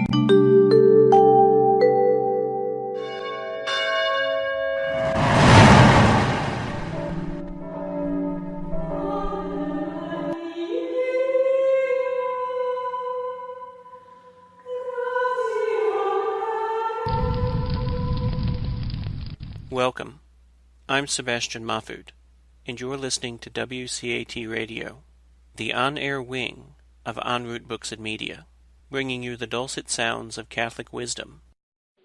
Welcome. I'm Sebastian Mahfood, and you're listening to WCAT Radio, the on-air wing of En route Books and Media, bringing you the dulcet sounds of Catholic wisdom.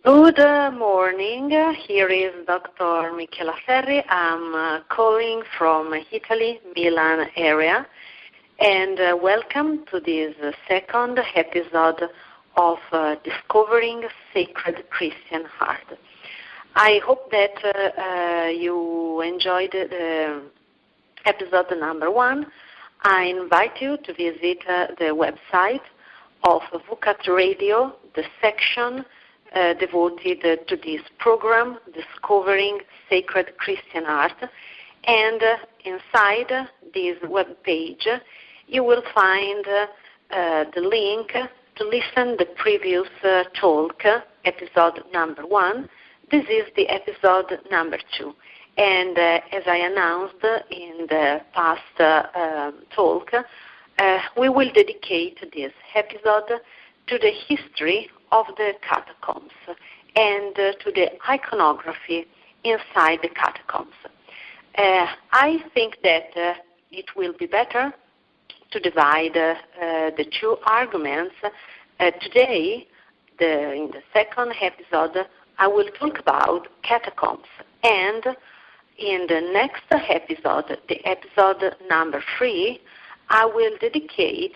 Good morning. Here is Dr. Michela Ferri. I'm calling from Italy, Milan area, and welcome to this second episode of Discovering Sacred Christian Heart. I hope that you enjoyed the episode number 1. I invite you to visit the website of WCAT Radio, the section devoted to this program, Discovering Sacred Christian Art. And inside this web page, you will find the link to listen to the previous talk, episode number 1. This is the episode number 2, and as I announced in the past talk, we will dedicate this episode to the history of the catacombs and to the iconography inside the catacombs. I think that it will be better to divide the two arguments. Today, in the second episode, I will talk about catacombs, and in the next episode, the episode number 3, I will dedicate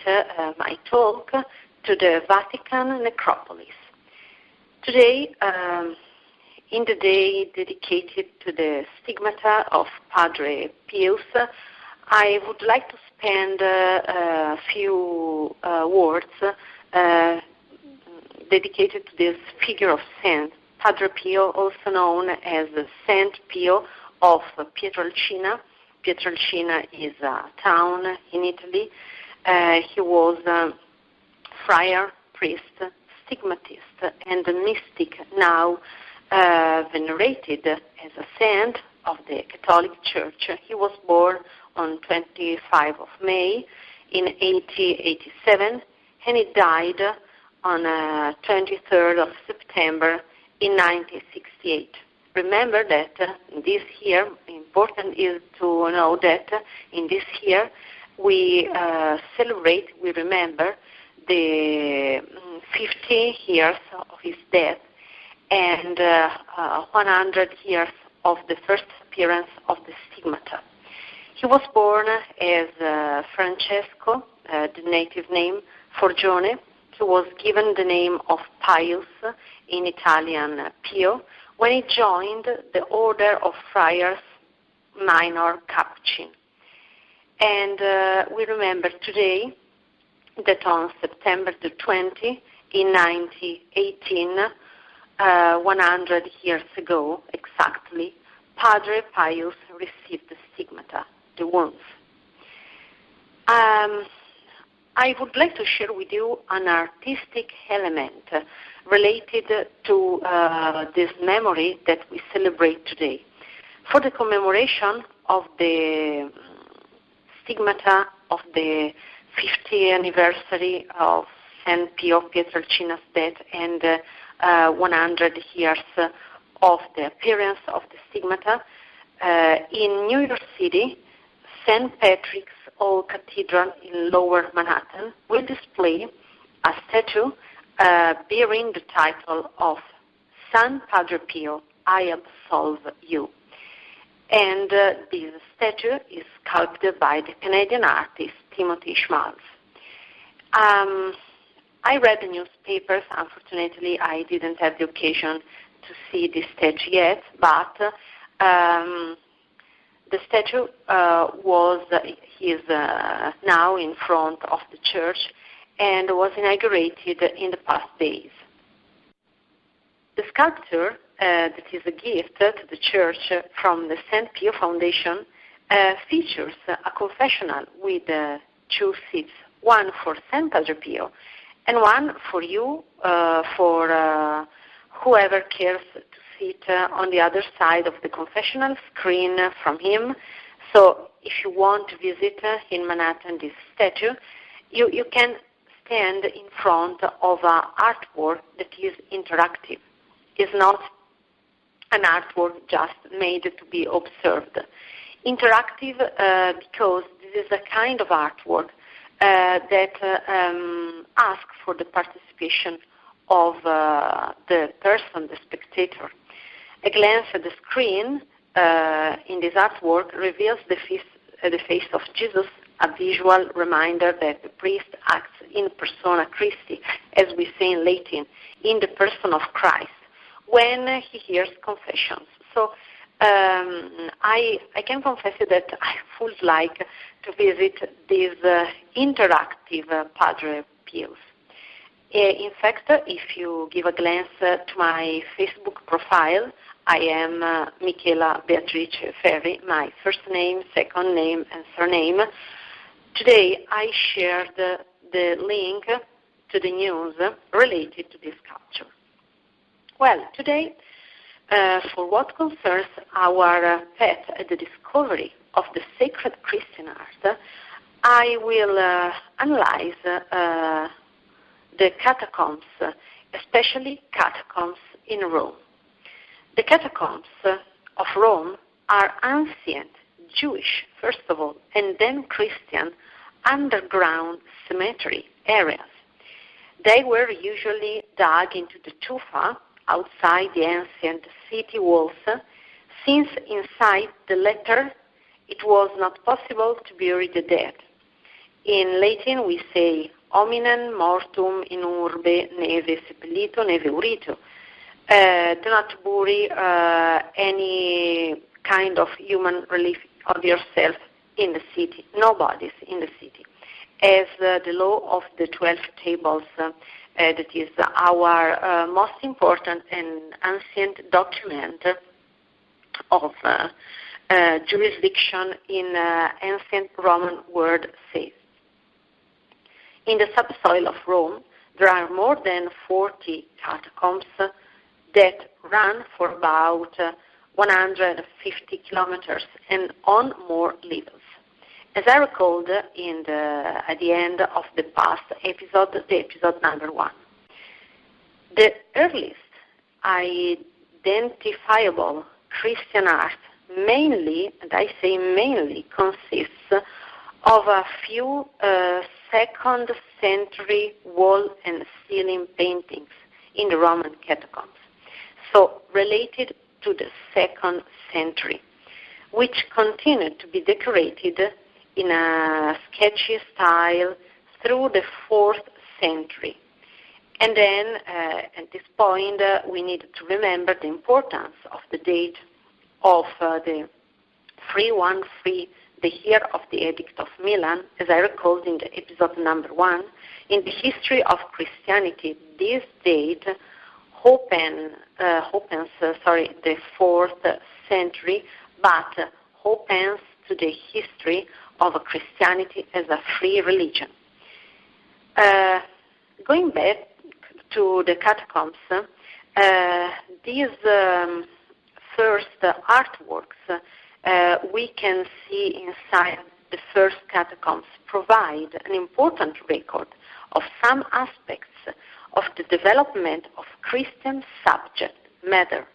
my talk to the Vatican necropolis. Today, in the day dedicated to the stigmata of Padre Pius, I would like to spend a few words dedicated to this figure of saint, Padre Pio, also known as Saint Pio of Pietrelcina. Pietrelcina is a town in Italy. He was a friar, priest, stigmatist, and a mystic, now venerated as a saint of the Catholic Church. He was born on 25 of May in 1887, and he died on 23rd of September in 1968. Remember that this year, important is to know that in this year we remember the 50 years of his death and 100 years of the first appearance of the stigmata. He was born as Francesco, the native name, Forgione. He was given the name of Pius, in Italian Pio, when he joined the Order of Friars Minor Capuchin. And we remember today that on September the 20th, in 1918, 100 years ago exactly, Padre Pius received the stigmata, the wounds. I would like to share with you an artistic element related to this memory that we celebrate today. For the commemoration of the stigmata of the 50th anniversary of St. Pio Pietrelcina's death and 100 years of the appearance of the stigmata, in New York City, St. Patrick's Old Cathedral in Lower Manhattan will display a statue bearing the title of San Padre Pio, I absolve you. And this statue is sculpted by the Canadian artist Timothy Schmalz. I read the newspapers. Unfortunately, I didn't have the occasion to see this statue yet, but the statue is now in front of the church and was inaugurated in the past days. The sculpture, that is a gift to the church from the St. Pio Foundation, features a confessional with two seats, one for St. Padre Pio and one for you, for whoever cares to sit on the other side of the confessional screen from him. So if you want to visit in Manhattan this statue, you can stand in front of an artwork that is interactive. It's not an artwork just made to be observed. Interactive because this is a kind of artwork that asks for the participation of the person, the spectator. A glance at the screen in this artwork reveals the face of Jesus, a visual reminder that the priest acts in persona Christi, as we say in Latin, in the person of Christ, when he hears confessions. So I can confess you that I would like to visit these interactive Padre Pius. In fact, if you give a glance to my Facebook profile, I am Michela Beatrice Ferri, my first name, second name, and surname. Today I shared the link to the news related to this sculpture. Well, today, for what concerns our path at the discovery of the sacred Christian art, I will analyze the catacombs, especially catacombs in Rome. The catacombs of Rome are ancient Jewish, first of all, and then Christian underground cemetery areas. They were usually dug into the tufa outside the ancient city walls, since inside the latter it was not possible to bury the dead. In Latin we say hominem mortum in urbe neve seppellito neve urito. Do not bury any kind of human relief of yourself in the city, no bodies in the city, as the law of the 12 tables, that is our most important and ancient document of jurisdiction in ancient Roman world says. In the subsoil of Rome, there are more than 40 catacombs that run for about 150 kilometers and on more levels. As I recalled at the end of the past episode, the episode number 1, the earliest identifiable Christian art mainly, and I say mainly, consists of a few 2nd century wall and ceiling paintings in the Roman catacombs, so related to the 2nd century, which continued to be decorated in a sketchy style through the 4th century. And then, at this point, we need to remember the importance of the date of the 313, the year of the Edict of Milan, as I recalled in the episode number 1. In the history of Christianity, this date opens the 4th century, but opens to the history of Christianity as a free religion. Going back to the catacombs, these first artworks we can see inside the first catacombs provide an important record of some aspects of the development of Christian subject matter.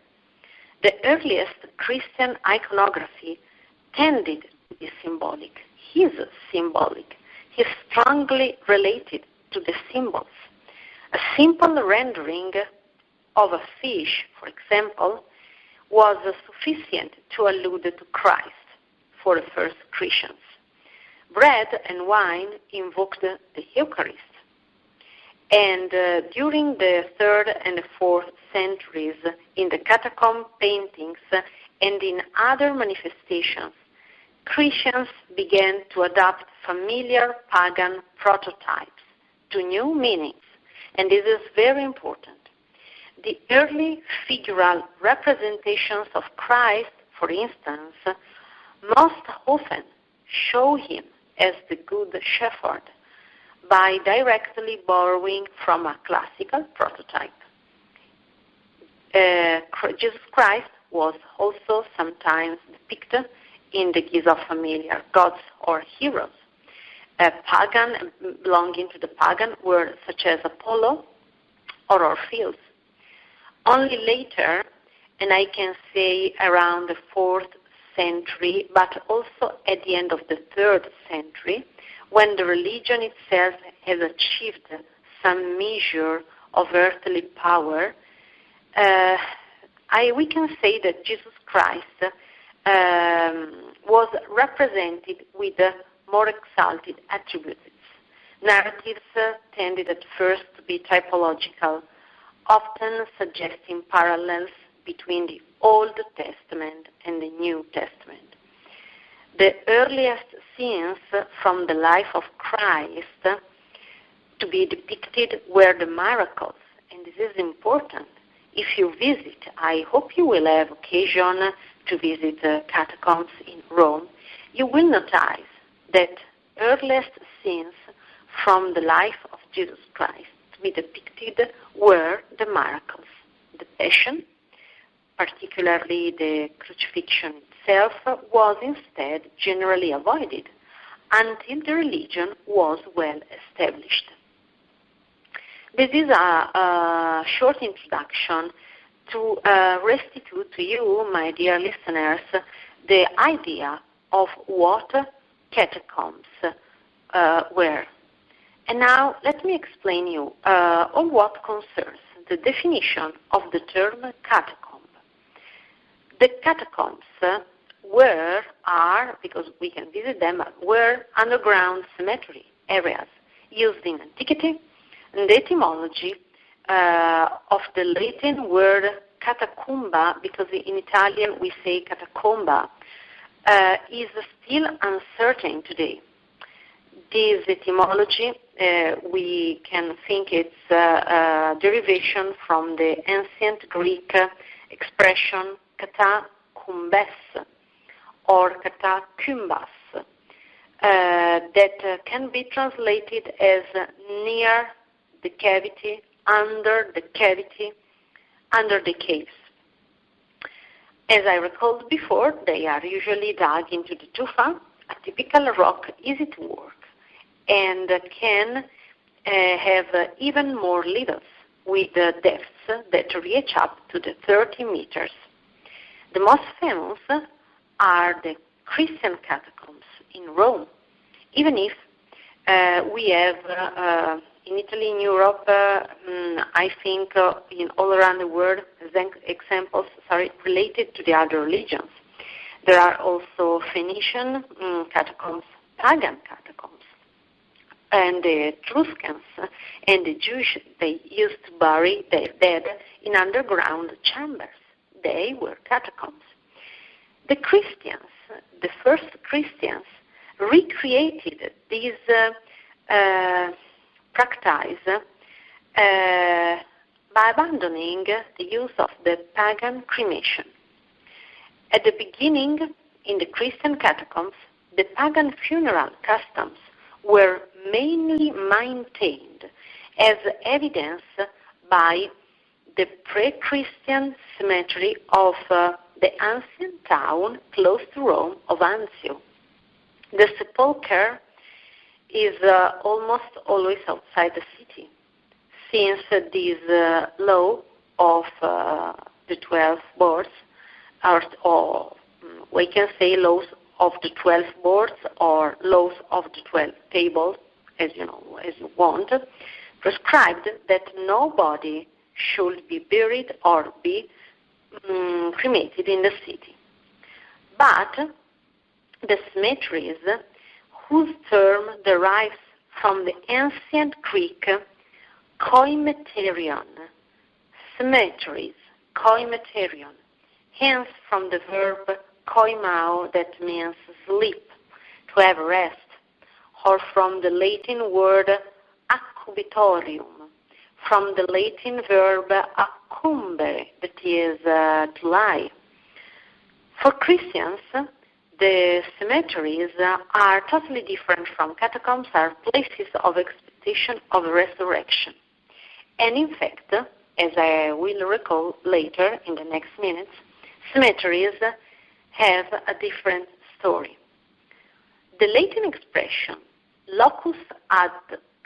The earliest Christian iconography tended to be symbolic. Is symbolic. He is strongly related to the symbols. A simple rendering of a fish, for example, was sufficient to allude to Christ for the first Christians. Bread and wine invoked the Eucharist. And during the 3rd and the 4th centuries, in the catacomb paintings and in other manifestations, Christians began to adopt familiar pagan prototypes to new meanings, and this is very important. The early figural representations of Christ, for instance, most often show him as the Good Shepherd, by directly borrowing from a classical prototype. Jesus Christ was also sometimes depicted in the guise of familiar gods or heroes. Pagan, belonging to the pagan world, such as Apollo or Orpheus. Only later, and I can say around the 4th century, but also at the end of the 3rd century, when the religion itself has achieved some measure of earthly power, we can say that Jesus Christ was represented with more exalted attributes. Narratives tended at first to be typological, often suggesting parallels between the Old Testament and the New Testament. The earliest scenes from the life of Christ to be depicted were the miracles, and this is important. If you visit, I hope you will have occasion to visit the catacombs in Rome, you will notice that earliest scenes from the life of Jesus Christ to be depicted were the miracles. The Passion, particularly the crucifixion itself, was instead generally avoided until the religion was well established. This is a short introduction to restitute to you, my dear listeners, the idea of what catacombs were. And now let me explain you on what concerns the definition of the term catacomb. The catacombs are, because we can visit them, were underground cemetery areas used in antiquity, and the etymology of the Latin word catacumba, because in Italian we say catacomba, is still uncertain today. This etymology, we can think it's a derivation from the ancient Greek expression katakumbes or katakumbas, that can be translated as near the cavity, under the caves. As I recalled before, they are usually dug into the tufa, a typical rock easy to work, and can have even more levels with depths that reach up to the 30 meters. The most famous are the Christian catacombs in Rome, even if we have in Italy, in Europe, I think in all around the world, examples related to the other religions. There are also Phoenician catacombs, pagan catacombs, and the Etruscans and the Jewish, they used to bury their dead in underground chambers. They were catacombs. The Christians, the first Christians, recreated these practice by abandoning the use of the pagan cremation. At the beginning, in the Christian catacombs, the pagan funeral customs were mainly maintained, as evidenced by the pre-Christian cemetery of the ancient town close to Rome of Anzio. The sepulchre is almost always outside the city, since this law of the 12 boards, or we can say laws of the 12 boards or laws of the 12 tables, as you know, as you want, prescribed that nobody should be buried or be cremated in the city. But the cemeteries, whose term derives from the ancient Greek koimeterion, cemeteries, koimeterion, hence from the verb koimao, that means sleep, to have rest, or from the Latin word accubitorium, from the Latin verb accumbe, that is to lie. For Christians, the cemeteries are totally different from catacombs, are places of manifestation of resurrection. And in fact, as I will recall later in the next minutes, cemeteries have a different story. The Latin expression locus ad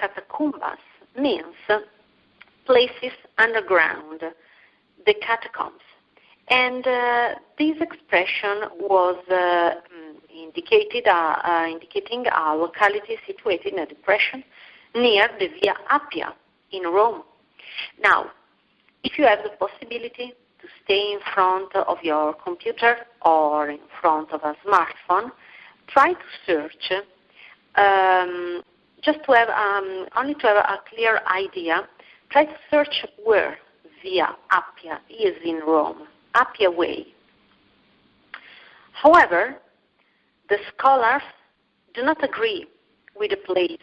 catacumbas means places underground, the catacombs. And this expression was indicating a locality situated in a depression near the Via Appia in Rome. Now, if you have the possibility to stay in front of your computer or in front of a smartphone, try to search just to have only to have a clear idea. Try to search where Via Appia is in Rome, Appia Way. However, the scholars do not agree with the place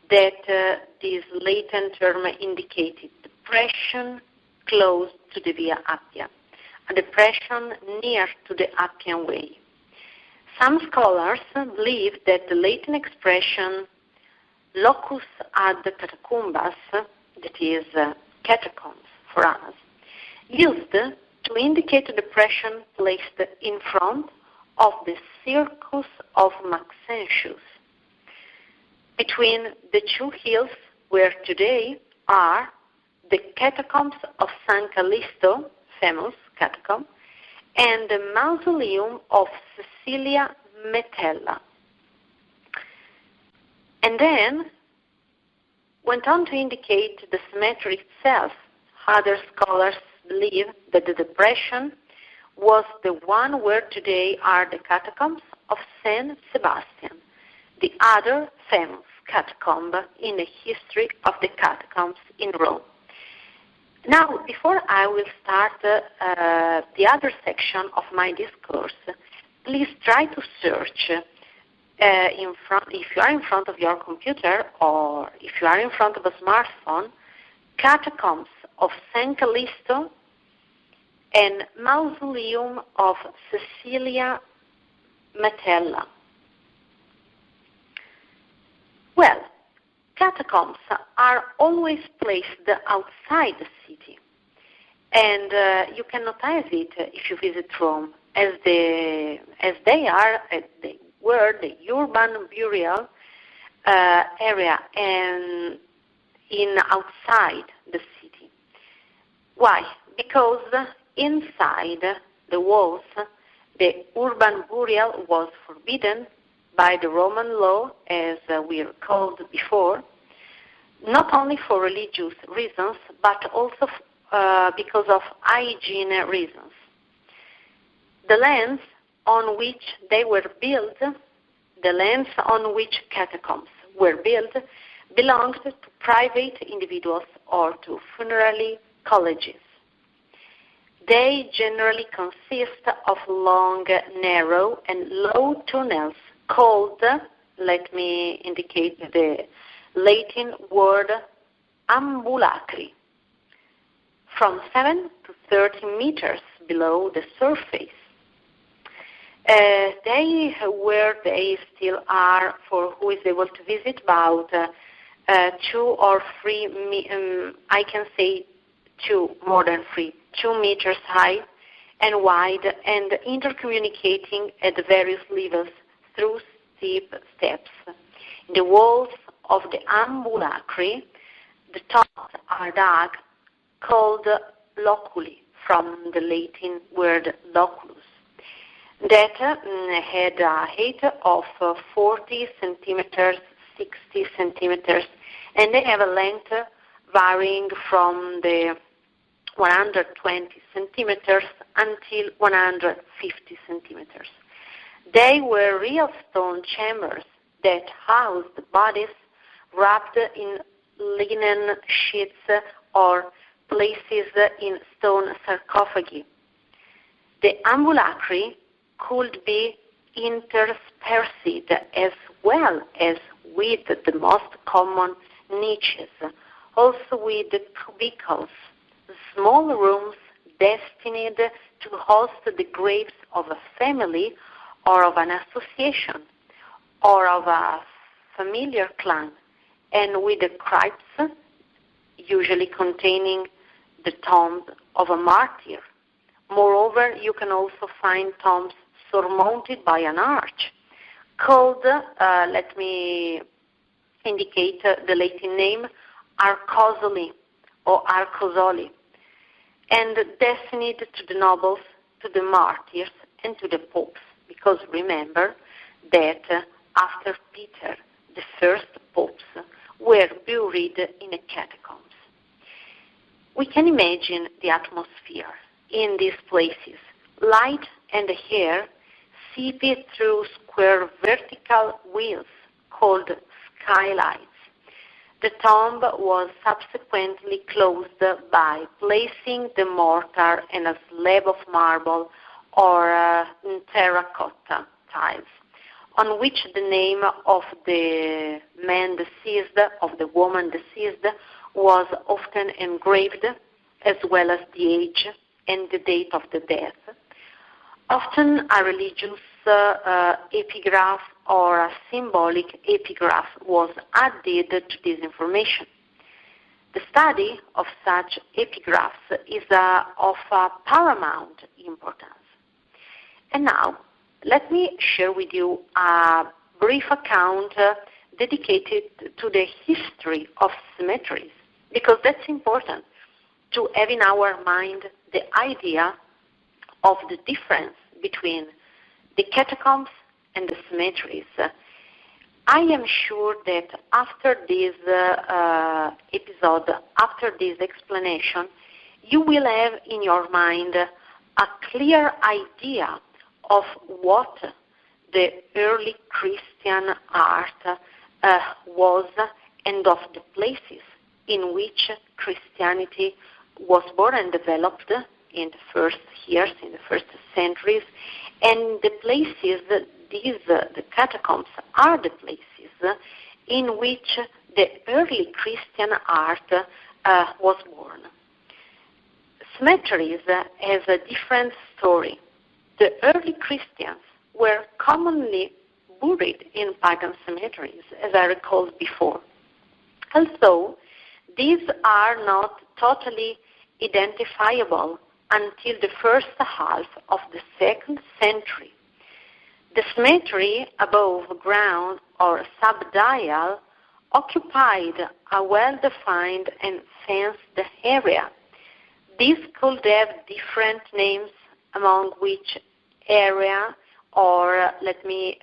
that this Latin term indicated, depression close to the Via Appia, a depression near to the Appian Way. Some scholars believe that the Latin expression locus ad catacumbas, that is catacombs for us, used to indicate a depression placed in front of the Circus of Maxentius, between the two hills where today are the catacombs of San Callisto, famous catacomb, and the mausoleum of Cecilia Metella. And then went on to indicate the cemetery itself. Other scholars believe that the depression was the one where today are the catacombs of Saint Sebastian, the other famous catacomb in the history of the catacombs in Rome. Now, before I will start the other section of my discourse, please try to search if you are in front of your computer or if you are in front of a smartphone, catacombs of San Callisto and mausoleum of Cecilia Metella. Well, catacombs are always placed outside the city, and you can notice it if you visit Rome, as they were the urban burial area and in outside the city. Why? Because inside the walls, the urban burial was forbidden by the Roman law, as we recalled before, not only for religious reasons, but also because of hygiene reasons. The lands on which they were built, the lands on which catacombs were built, belonged to private individuals or to funerary colleges. They generally consist of long, narrow, and low tunnels called, let me indicate the Latin word, ambulacri, from 7 to 30 meters below the surface. They still are, for who is able to visit, about 2 or 3, I can say 2, more than 3, 2 meters high and wide, and intercommunicating at the various levels through steep steps. In the walls of the ambulacri, the tops are dug, called loculi, from the Latin word loculus, that had a height of 40 centimeters, 60 centimeters, and they have a length varying from the 120 centimeters until 150 centimeters. They were real stone chambers that housed bodies wrapped in linen sheets or places in stone sarcophagi. The ambulacri could be interspersed as well as with the most common niches, also with the cubicles, small rooms destined to host the graves of a family or of an association or of a familiar clan, and with the crypts, usually containing the tomb of a martyr. Moreover, you can also find tombs surmounted by an arch, called, let me indicate the Latin name, Arcosoli or Arcosoli, and destined to the nobles, to the martyrs, and to the popes, because remember that after Peter, the first popes were buried in the catacombs. We can imagine the atmosphere in these places. Light and air seeped through square vertical wheels called skylights. The tomb was subsequently closed by placing the mortar and a slab of marble or terracotta tiles, on which the name of the man deceased, of the woman deceased, was often engraved, as well as the age and the date of the death. Often a religious epigraph or a symbolic epigraph was added to this information. The study of such epigraphs is of paramount importance. And now, let me share with you a brief account dedicated to the history of cemeteries, because that's important to have in our mind the idea of the difference between the catacombs and the cemeteries. I am sure that after this episode, after this explanation, you will have in your mind a clear idea of what the early Christian art was, and of the places in which Christianity was born and developed in the first years, in the first centuries, and the places, the catacombs are the places in which the early Christian art was born. Cemeteries has a different story. The early Christians were commonly buried in pagan cemeteries, as I recalled before. Also, these are not totally identifiable until the first half of the 2nd century. The cemetery above ground or subdial occupied a well-defined and fenced area. These could have different names, among which area, or let me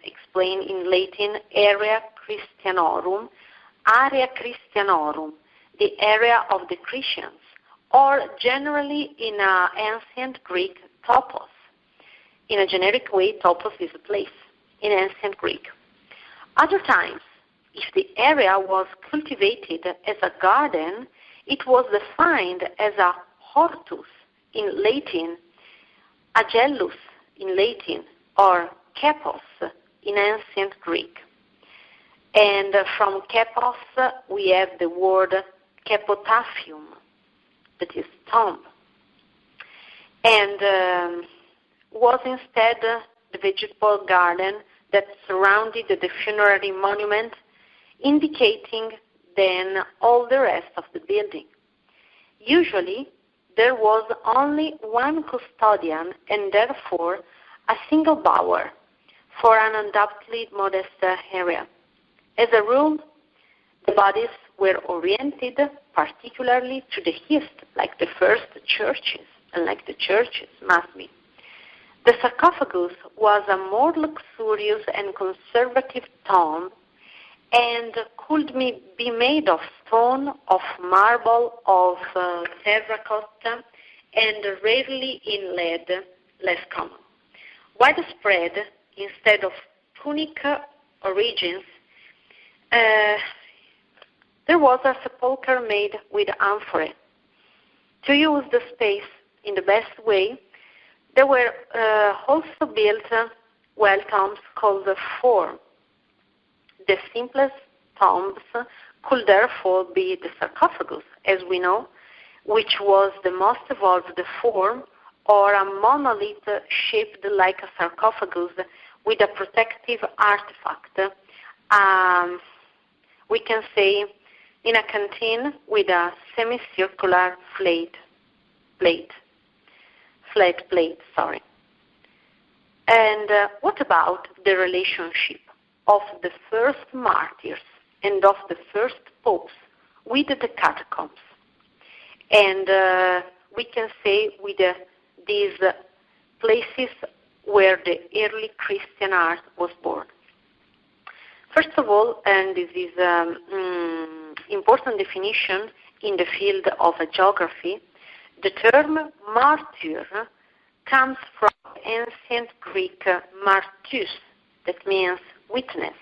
explain in Latin, area Christianorum, area Christianorum, the area of the Christians, or generally in ancient Greek, topos. In a generic way, topos is a place in ancient Greek. Other times, if the area was cultivated as a garden, it was defined as a hortus in Latin, agellus in Latin, or kapos in ancient Greek. And from kapos, we have the word kapotaphium, that is tomb, and was instead the vegetable garden that surrounded the funerary monument, indicating then all the rest of the building. Usually, there was only one custodian and therefore a single bower for an undoubtedly modest area. As a rule, the bodies were oriented particularly to the east, like the first churches, and like the churches must be. The sarcophagus was a more luxurious and conservative tomb, and could be made of stone, of marble, of terracotta, and rarely in lead, less common. Widespread, instead of tunic origins, there was a sepulchre made with amphorae. To use the space in the best way, there were also built well tombs called the form. The simplest tombs could therefore be the sarcophagus, as we know, which was the most evolved form, or a monolith shaped like a sarcophagus with a protective artifact, we can say in a canteen with a semicircular flat plate. And what about the relationship of the first martyrs and of the first popes with the catacombs? And we can say with these places where the early Christian art was born. First of all, and this is important definition in the field of geography, the term martyr comes from ancient Greek martus, that means witness.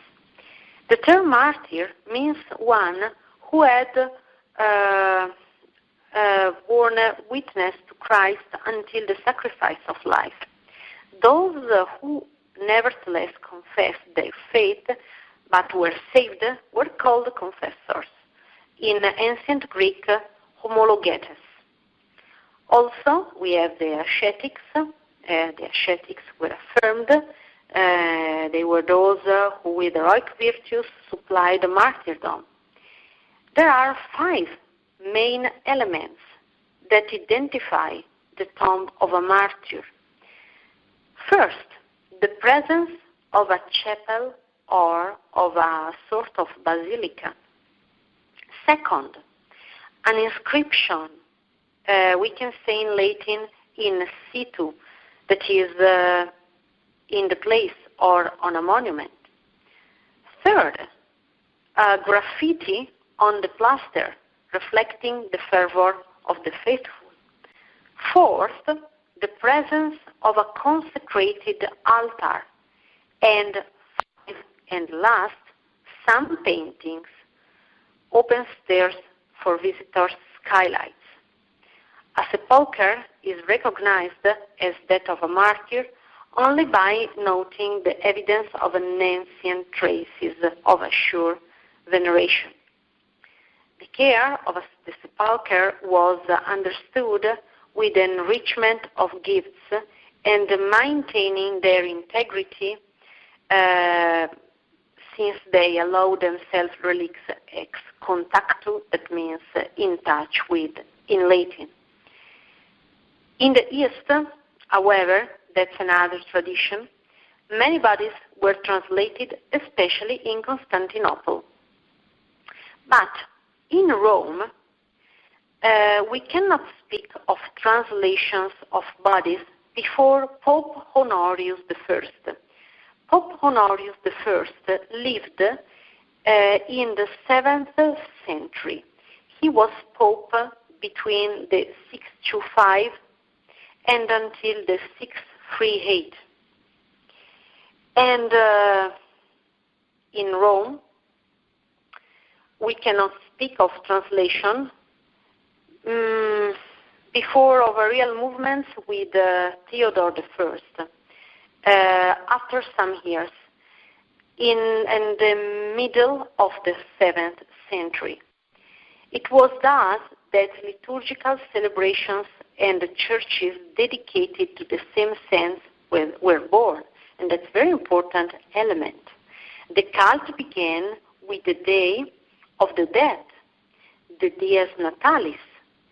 The term martyr means one who had borne witness to Christ until the sacrifice of life. Those who nevertheless confessed their faith but were saved were called confessors. In ancient Greek, homologetes. Also, we have the ascetics. The ascetics were affirmed. They were those who, with heroic virtues, supplied martyrdom. There are 5 main elements that identify the tomb of a martyr. First, the presence of a chapel or of a sort of basilica. Second, an inscription, we can say in Latin, in situ, that is in the place or on a monument. Third, a graffiti on the plaster reflecting the fervor of the faithful. Fourth, the presence of a consecrated altar. And and last, some paintings, open stairs for visitors' skylights. A sepulchre is recognized as that of a martyr only by noting the evidence of an ancient traces of a sure veneration. The care of the sepulchre was understood with enrichment of gifts and maintaining their integrity since they allow themselves relics ex contactu, that means in touch with, in Latin. In the East, however, that's another tradition, many bodies were translated, especially in Constantinople. But in Rome, we cannot speak of translations of bodies before Pope Honorius I. Pope Honorius I lived in the 7th century. He was Pope between the 625 and until the 638. And in Rome, we cannot speak of translation before of a real movement with Theodore I. After some years, in the middle of the 7th century. It was thus that liturgical celebrations and the churches dedicated to the same sense were born, and that's a very important element. The cult began with the Day of the Dead, the Dies Natalis,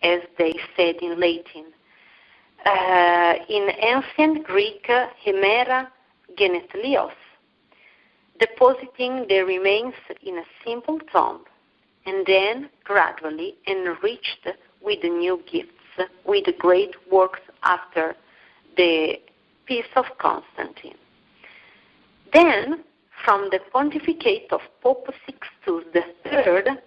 as they said in Latin. In ancient Greek, Hemera Genethlios, depositing the remains in a simple tomb, and then gradually enriched with new gifts, with great works after the Peace of Constantine. Then, from the pontificate of Pope Sixtus III,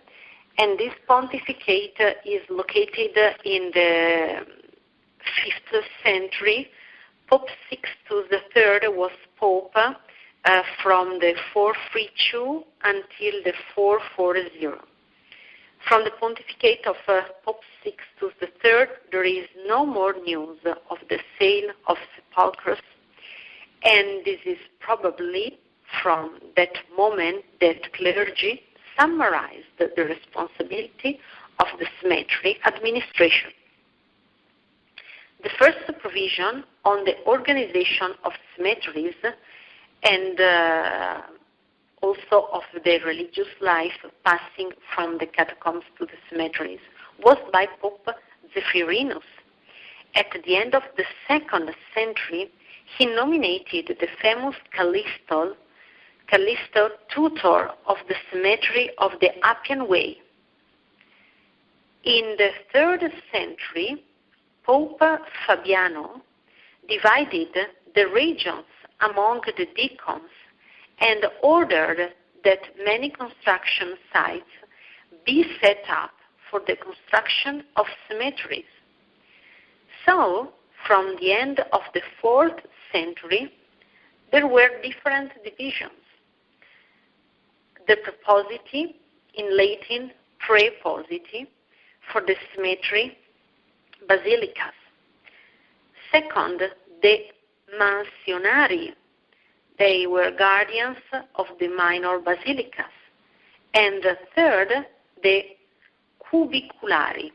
and this pontificate is located in the 5th century, Pope Sixtus III was Pope from the 432 until the 440. From the pontificate of Pope Sixtus III, there is no more news of the sale of sepulchres, and this is probably from that moment that clergy summarized the responsibility of the cemetery administration. The first provision on the organization of cemeteries and also of the religious life passing from the catacombs to the cemeteries, was by Pope Zephyrinus. At the end of the 2nd century, he nominated the famous Callisto tutor of the cemetery of the Appian Way. In the 3rd century, Pope Fabiano divided the regions among the deacons and ordered that many construction sites be set up for the construction of cemeteries. So, from the end of the 4th century, there were different divisions. The prepositi, in Latin prepositi, for the cemetery basilicas. Second, the mansionari. They were guardians of the minor basilicas. And third, the cubiculari,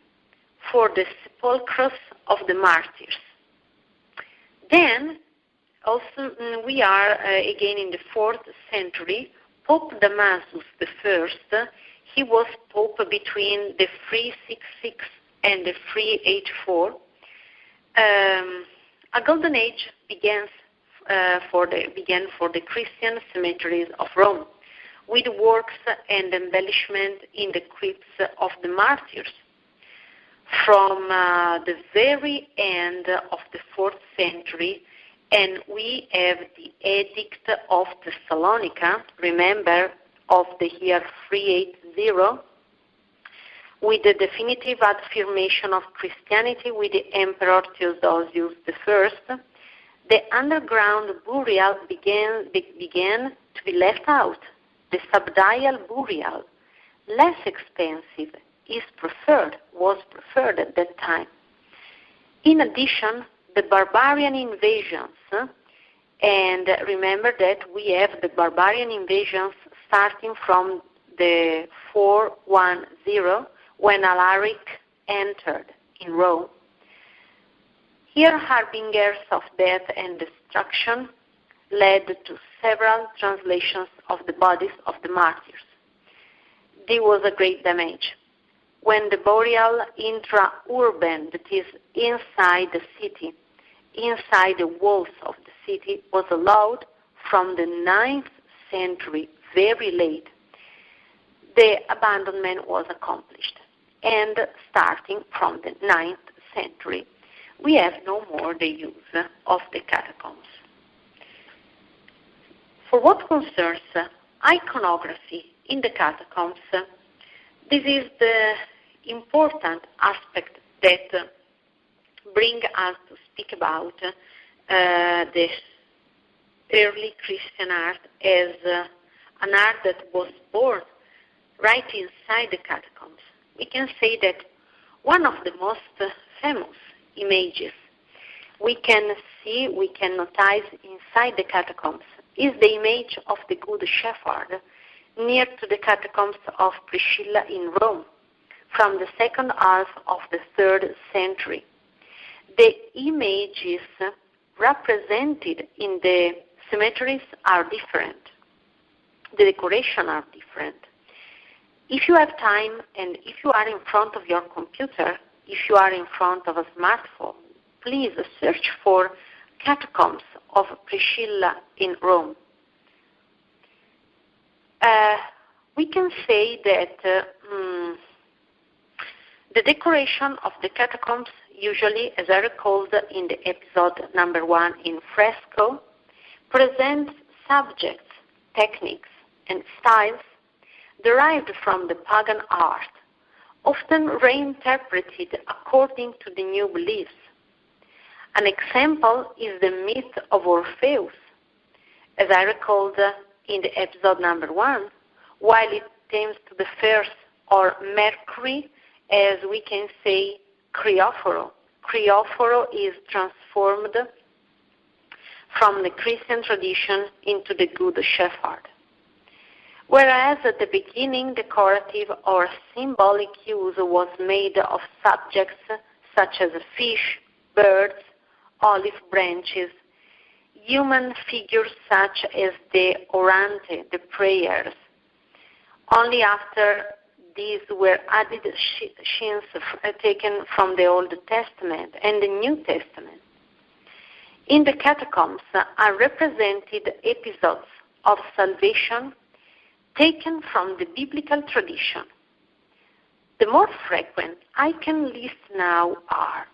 for the sepulchres of the martyrs. Then, also, we are again in the 4th century. Pope Damasus I, he was pope between the 366 and the 384. A golden age began for the Christian cemeteries of Rome, with works and embellishment in the crypts of the martyrs. From the very end of the 4th century, and we have the Edict of Thessalonica, remember, of the year 380, with the definitive affirmation of Christianity with the Emperor Theodosius I, the underground burial began to be left out. The subdial burial, less expensive, was preferred at that time. In addition, the barbarian invasions, and remember that we have the barbarian invasions starting from the 410 when Alaric entered in Rome. Here, harbingers of death and destruction led to several translations of the bodies of the martyrs. There was a great damage. When the burial intra-urban, that is inside the city, inside the walls of the city, was allowed from the 9th century, very late, the abandonment was accomplished. And starting from the 9th century, we have no more the use of the catacombs. For what concerns iconography in the catacombs, this is the important aspect that brings us to speak about the early Christian art as an art that was born right inside the catacombs. We can say that one of the most famous images we can notice inside the catacombs is the image of the Good Shepherd near to the catacombs of Priscilla in Rome from the second half of the 3rd century. The images represented in the cemeteries are different. The decoration are different. If you have time and if you are in front of your computer, if you are in front of a smartphone, please search for catacombs of Priscilla in Rome. We can say that the decoration of the catacombs usually, as I recalled in the episode number 1 in fresco, presents subjects, techniques, and styles derived from the pagan art, often reinterpreted according to the new beliefs. An example is the myth of Orpheus. As I recalled in the episode number 1, while it tends to the first or Mercury, as we can say Criophoro. Criophoro is transformed from the Christian tradition into the Good Shepherd. Whereas at the beginning decorative or symbolic use was made of subjects such as fish, birds, olive branches, human figures such as the orante, the prayers. Only after these were added scenes taken from the Old Testament and the New Testament. In the catacombs are represented episodes of salvation taken from the biblical tradition. The more frequent I can list now are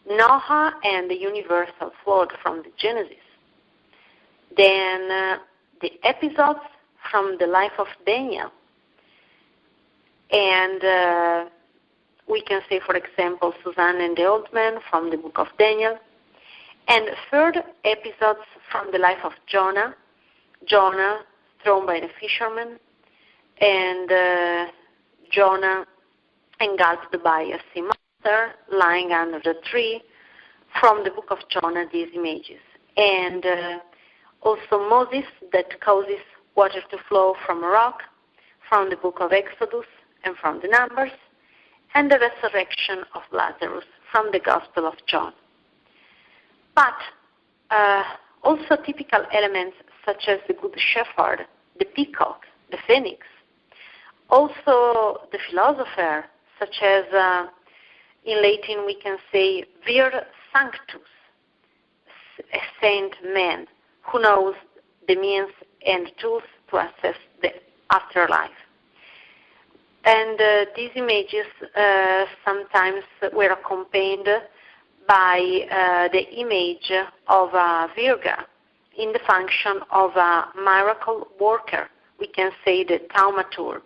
Noah and the universal flood from the Genesis, then the episodes from the life of Daniel, and we can say, for example, Susan and the old man from the book of Daniel, and third, episodes from the life of Jonah thrown by the fishermen, and Jonah engulfed by a sea monster lying under the tree. From the book of Jonah, these images. And also Moses that causes water to flow from a rock, from the book of Exodus and from the Numbers, and the resurrection of Lazarus from the Gospel of John. But also typical elements such as the Good Shepherd, the peacock, the phoenix, also the philosopher, such as in Latin we can say vir sanctus, a saint man who knows the means and tools to assess the afterlife. And these images sometimes were accompanied by the image of a virga in the function of a miracle worker. We can say the thaumaturg.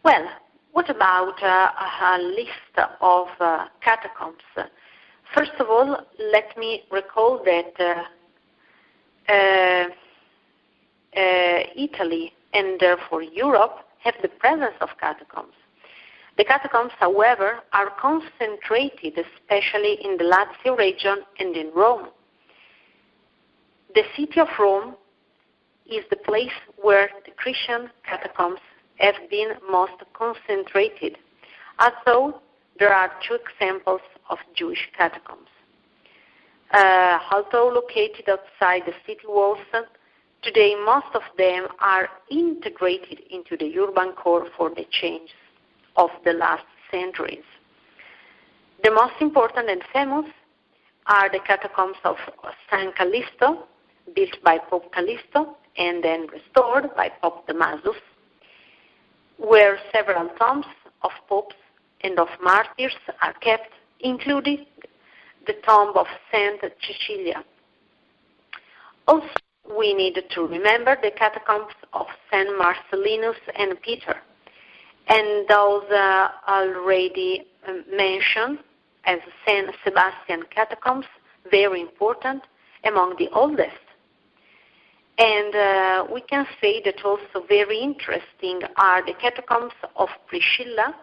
Well, what about a list of catacombs? First of all, let me recall that Italy and therefore Europe have the presence of catacombs. The catacombs, however, are concentrated especially in the Lazio region and in Rome. The city of Rome is the place where the Christian catacombs have been most concentrated, although there are two examples of Jewish catacombs. Although located outside the city walls, today most of them are integrated into the urban core for the changes of the last centuries. The most important and famous are the catacombs of San Callisto, built by Pope Callisto and then restored by Pope Damasus, where several tombs of popes and of martyrs are kept, including the tomb of Saint Cecilia. Also, we need to remember the catacombs of Saint Marcellinus and Peter, and those already mentioned as Saint Sebastian catacombs, very important, among the oldest. And we can say that also very interesting are the catacombs of Priscilla,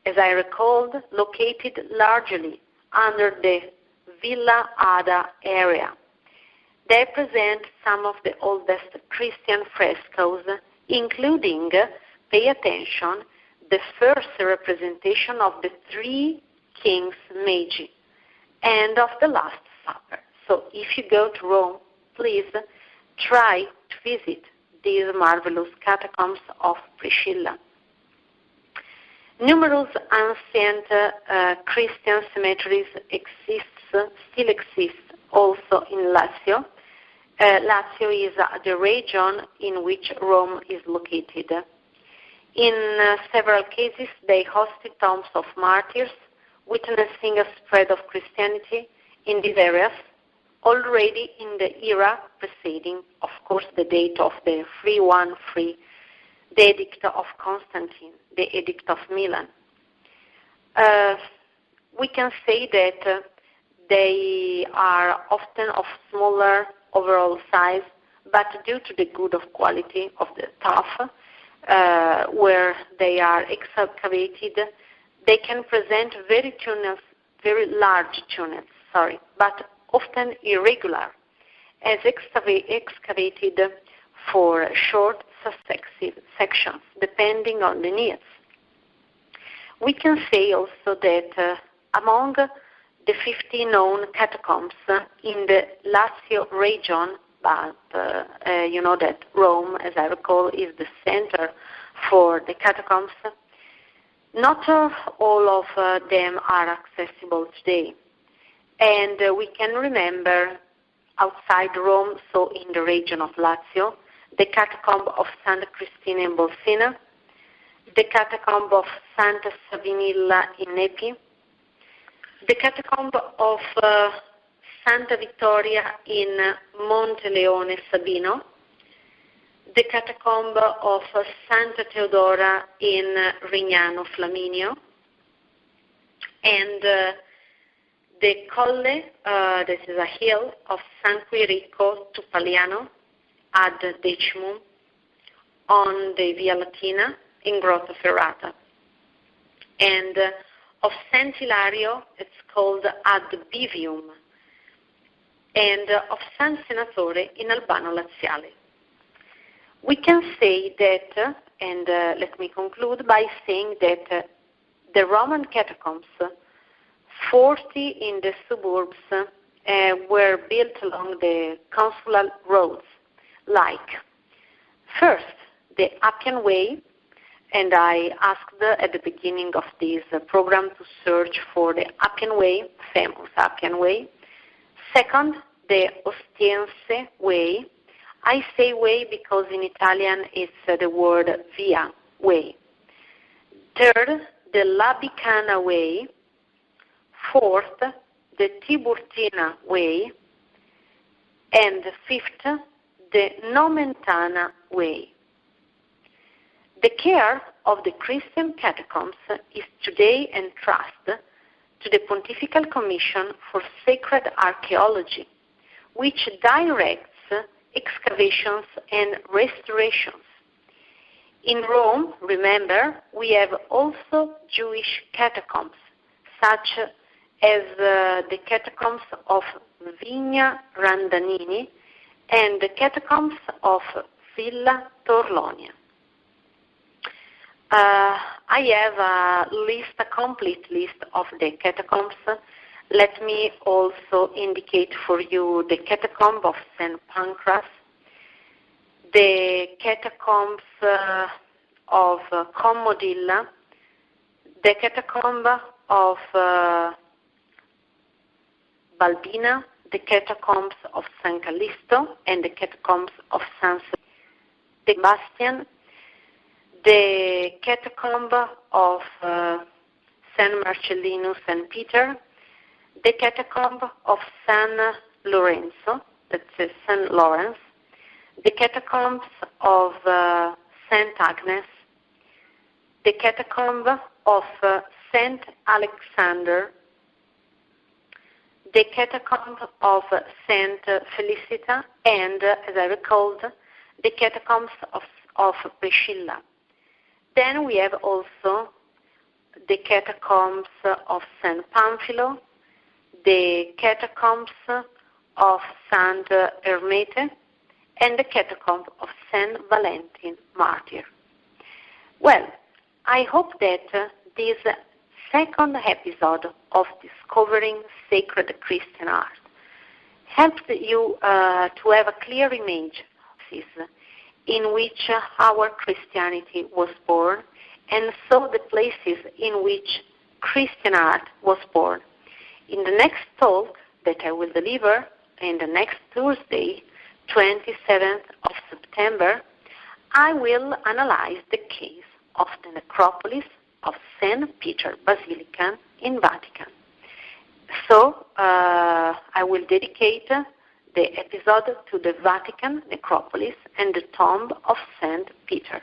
as I recalled, located largely under the Villa Ada area. They present some of the oldest Christian frescoes, including, pay attention, the first representation of the three kings Magi and of the Last Supper. So if you go to Rome, please try to visit these marvelous catacombs of Priscilla. Numerous ancient Christian cemeteries still exist also in Lazio. Lazio is the region in which Rome is located. In several cases, they hosted tombs of martyrs, witnessing a spread of Christianity in these areas, already in the era preceding, of course, the date of the 313, the Edict of Constantine, the Edict of Milan. We can say that they are often of smaller overall size, but due to the good of quality of the tuff, where they are excavated, they can present very large tunnels, but often irregular, as excavated for short successive sections, depending on the needs. We can say also that among the 50 known catacombs in the Lazio region, but you know that Rome, as I recall, is the center for the catacombs. Not all of them are accessible today. And we can remember outside Rome, so in the region of Lazio, the catacomb of Santa Cristina in Bolsena, the catacomb of Santa Savinilla in Nepi, the catacomb of Santa Vittoria in Monte Leone Sabino, the catacomb of Santa Teodora in Rignano Flaminio, and the Colle, this is a hill, of San Quirico Tupaliano ad Decimum on the Via Latina in Grotta Ferrata, and of San Hilario, it's called ad Bivium, and of San Senatore in Albano Laziale. We can say that, and let me conclude by saying that the Roman catacombs, 40 in the suburbs, were built along the consular roads, like, first, the Appian Way, and I asked at the beginning of this program to search for the Appian Way, famous Appian Way. Second, the Ostiense Way. I say way because in Italian it's the word via, way. Third, the Labicana Way. Fourth, the Tiburtina Way. And fifth, the Nomentana Way. The care of the Christian catacombs is today entrusted to the Pontifical Commission for Sacred Archaeology, which directs excavations and restorations. In Rome, remember, we have also Jewish catacombs, such as the catacombs of Vigna Randanini and the catacombs of Villa Torlonia. I have a complete list of the catacombs. Let me also indicate for you the catacomb of St. Pancras, the catacombs of Commodilla, the catacomb of Balbina, the catacombs of San Callisto, and the catacombs of San Sebastian, the catacomb of San Marcellinus and Peter, the catacomb of San Lorenzo, that's St. Lawrence, the catacombs of St. Agnes, the catacomb of St. Alexander, the catacomb of St. Felicita, and, as I recalled, the catacombs of Priscilla. Then we have also the catacombs of St. Pamphilo, the catacombs of St. Hermete, and the catacomb of St. Valentin Martyr. Well, I hope that this second episode of Discovering Sacred Christian Art helped you to have a clear image in which our Christianity was born, and saw the places in which Christian art was born. In the next talk that I will deliver, in the next Thursday, 27th of September, I will analyze the case of the necropolis of St. Peter Basilica in Vatican. So I will dedicate the episode to the Vatican necropolis and the tomb of St. Peter.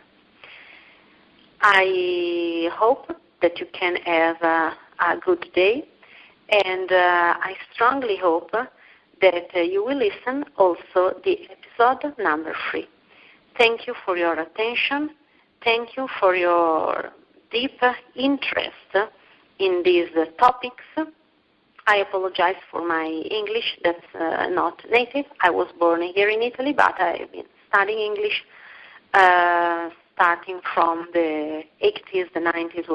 I hope that you can have a good day, and I strongly hope that you will listen also the episode number 3. Thank you for your attention. Thank you for your deep interest in these topics. I apologize for my English, that's not native. I was born here in Italy, but I've been studying English starting from the 80s, the 90s,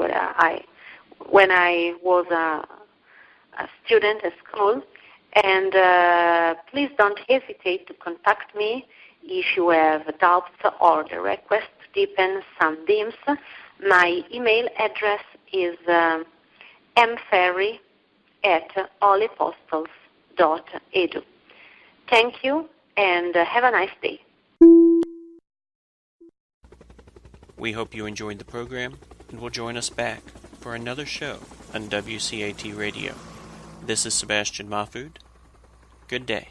when I was student at school. And please don't hesitate to contact me if you have doubts or the request to deepen some themes. My email address is mferri@holyapostles.edu. Thank you, and have a nice day. We hope you enjoyed the program and will join us back for another show on WCAT Radio. This is Sebastian Mahfood. Good day.